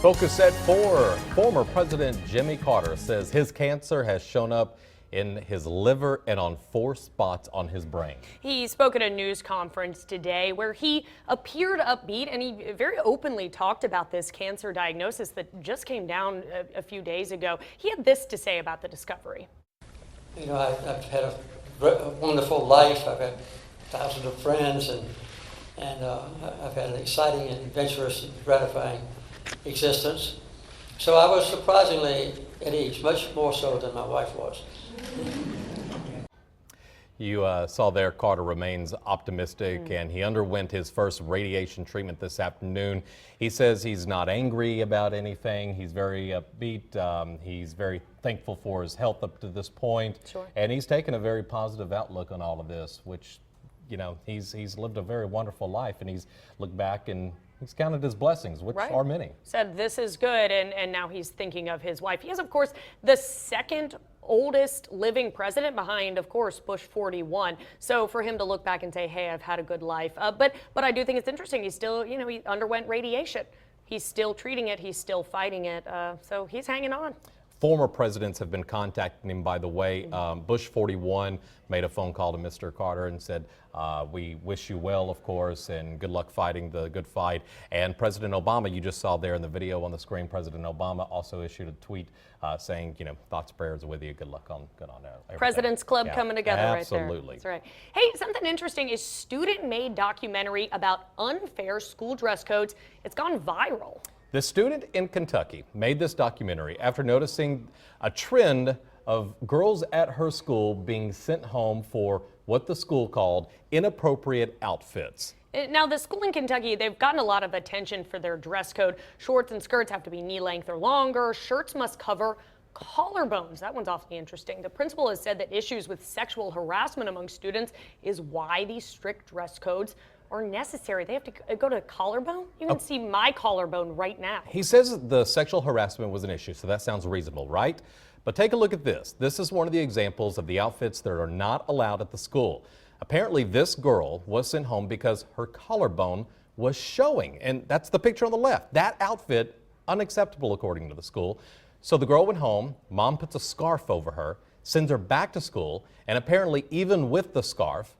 Focus at 4. Former President Jimmy Carter says his cancer has shown up in his liver and on 4 spots on his brain. He spoke at a news conference today where he appeared upbeat, and he very openly talked about this cancer diagnosis that just came down a few days ago. He had this to say about the discovery. You know, I've had a wonderful life. I've had thousands of friends, and I've had an exciting and adventurous and gratifying existence. So I was surprisingly at ease, much more so than my wife was. You saw there Carter remains optimistic, and he underwent his first radiation treatment this afternoon. He says he's not angry about anything. He's very upbeat. He's very thankful for his health up to this point. Sure. And he's taken a very positive outlook on all of this, which, you know, he's lived a very wonderful life, and he's looked back and he's counted his blessings, which are many. Said this is good, and now he's thinking of his wife. He is, of course, the second oldest living president behind, of course, Bush 41. So for him to look back and say, hey, I've had a good life. But I do think it's interesting. He's still, you know, he underwent radiation. He's still treating it. He's still fighting it. So he's hanging on. Former presidents have been contacting him, by the way. Bush 41 made a phone call to Mr. Carter and said, we wish you well, of course, and good luck fighting the good fight. And President Obama, you just saw there in the video on the screen, President Obama also issued a tweet saying, you know, thoughts, prayers with you. Good luck on everything. President's Club coming together right there. Absolutely. That's right. Hey, something interesting is student-made documentary about unfair school dress codes. It's gone viral. The student in Kentucky made this documentary after noticing a trend of girls at her school being sent home for what the school called inappropriate outfits. Now, the school in Kentucky, they've gotten a lot of attention for their dress code. Shorts and skirts have to be knee length or longer. Shirts must cover collarbones. That one's awfully interesting. The principal has said that issues with sexual harassment among students is why these strict dress codes are necessary. They have to go to collarbone? You can see my collarbone right now. He says the sexual harassment was an issue, so that sounds reasonable, right? But take a look at this. This is one of the examples of the outfits that are not allowed at the school. Apparently, this girl was sent home because her collarbone was showing, and that's the picture on the left. That outfit, unacceptable according to the school. So the girl went home, mom puts a scarf over her, sends her back to school, and apparently even with the scarf,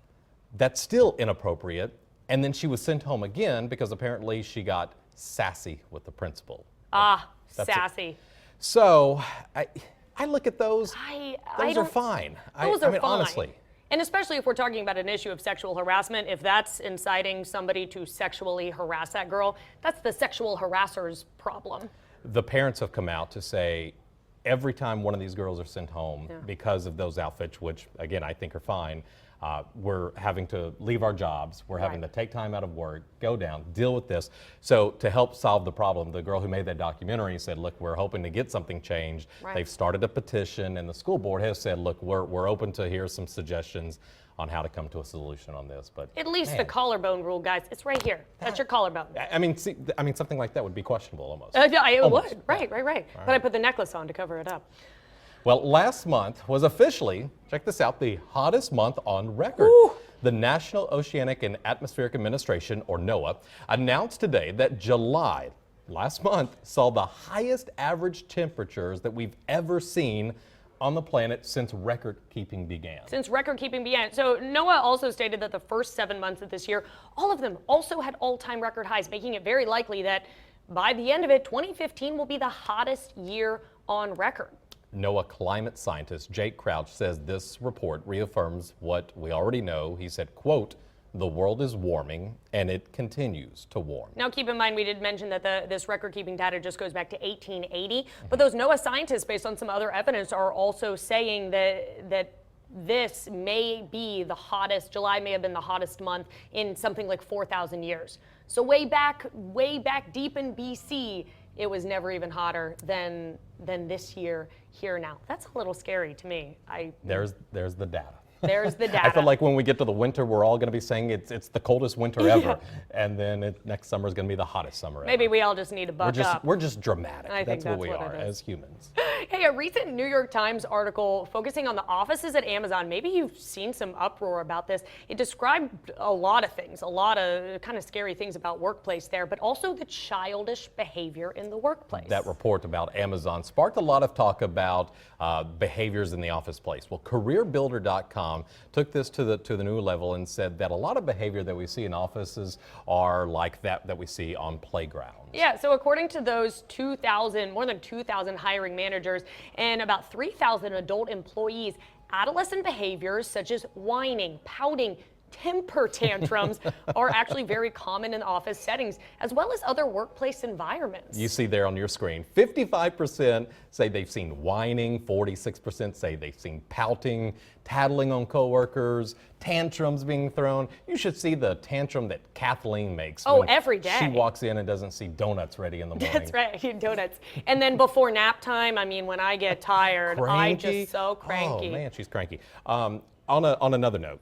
that's still inappropriate. And then she was sent home again because apparently she got sassy with the principal. That's sassy. It. So I look at those. Those are fine. Those are fine. Honestly. And especially if we're talking about an issue of sexual harassment, if that's inciting somebody to sexually harass that girl, that's the sexual harasser's problem. The parents have come out to say every time one of these girls are sent home because of those outfits, which again I think are fine, we're having to leave our jobs. We're having to take time out of work, go down, deal with this. So to help solve the problem, the girl who made that documentary said, look, we're hoping to get something changed. They've started a petition, and the school board has said, look, we're open to hear some suggestions on how to come to a solution on this. But at least the collarbone rule, guys, it's right here. That's your collarbone. I mean, something like that would be questionable almost. It would. Right. But I put the necklace on to cover it up. Well, last month was officially, check this out, the hottest month on record. The National Oceanic and Atmospheric Administration, or NOAA, announced today that July, last month, saw the highest average temperatures that we've ever seen on the planet since record keeping began. So NOAA also stated that the first 7 months of this year, all of them also had all-time record highs, making it very likely that by the end of it, 2015 will be the hottest year on record. NOAA climate scientist Jake Crouch says this report reaffirms what we already know. He said, quote, the world is warming and it continues to warm. Now keep in mind, we did mention that this record-keeping data just goes back to 1880, but those NOAA scientists, based on some other evidence, are also saying that this may be the hottest, July may have been the hottest month in something like 4,000 years. So way back deep in BC, it was never even hotter than this year here now. That's a little scary to me. There's the data. There's the data. I feel like when we get to the winter, we're all going to be saying it's the coldest winter ever, and then next summer is going to be the hottest summer ever. Maybe we all just need to buck up. We're just dramatic. I think That's what we that's what are it is. as humans. Hey, a recent New York Times article focusing on the offices at Amazon, maybe you've seen some uproar about this. It described a lot of things, a lot of kind of scary things about workplace there, but also the childish behavior in the workplace. That report about Amazon sparked a lot of talk about behaviors in the office place. Well, CareerBuilder.com took this to the new level and said that a lot of behavior that we see in offices are like that we see on playgrounds. Yeah, so according to those more than 2,000 hiring managers and about 3,000 adult employees, adolescent behaviors such as whining, pouting, temper tantrums are actually very common in office settings, as well as other workplace environments. You see there on your screen, 55% say they've seen whining, 46% say they've seen pouting, tattling on coworkers, tantrums being thrown. You should see the tantrum that Kathleen makes. Oh, when every day. She walks in and doesn't see donuts ready in the morning. That's right, donuts. And then before nap time, I mean, when I get tired, I just so cranky. Oh man, she's cranky. On another note,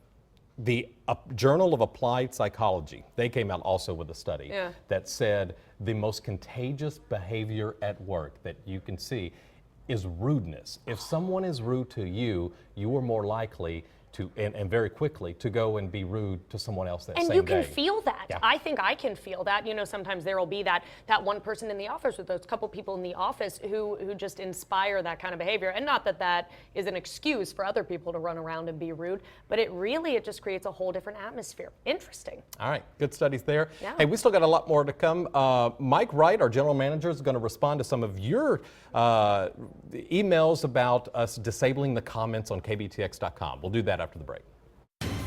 the Journal of Applied Psychology, they came out also with a study that said the most contagious behavior at work that you can see is rudeness. If someone is rude to you, you are more likely to, and very quickly, to go and be rude to someone else that same day. And you can feel that. Yeah. I think I can feel that. You know, sometimes there will be that one person in the office or those couple people in the office who just inspire that kind of behavior. And not that that is an excuse for other people to run around and be rude, but it just creates a whole different atmosphere. Interesting. All right, good studies there. Yeah. Hey, we still got a lot more to come. Mike Wright, our general manager, is going to respond to some of your emails about us disabling the comments on KBTX.com. We'll do that after the break.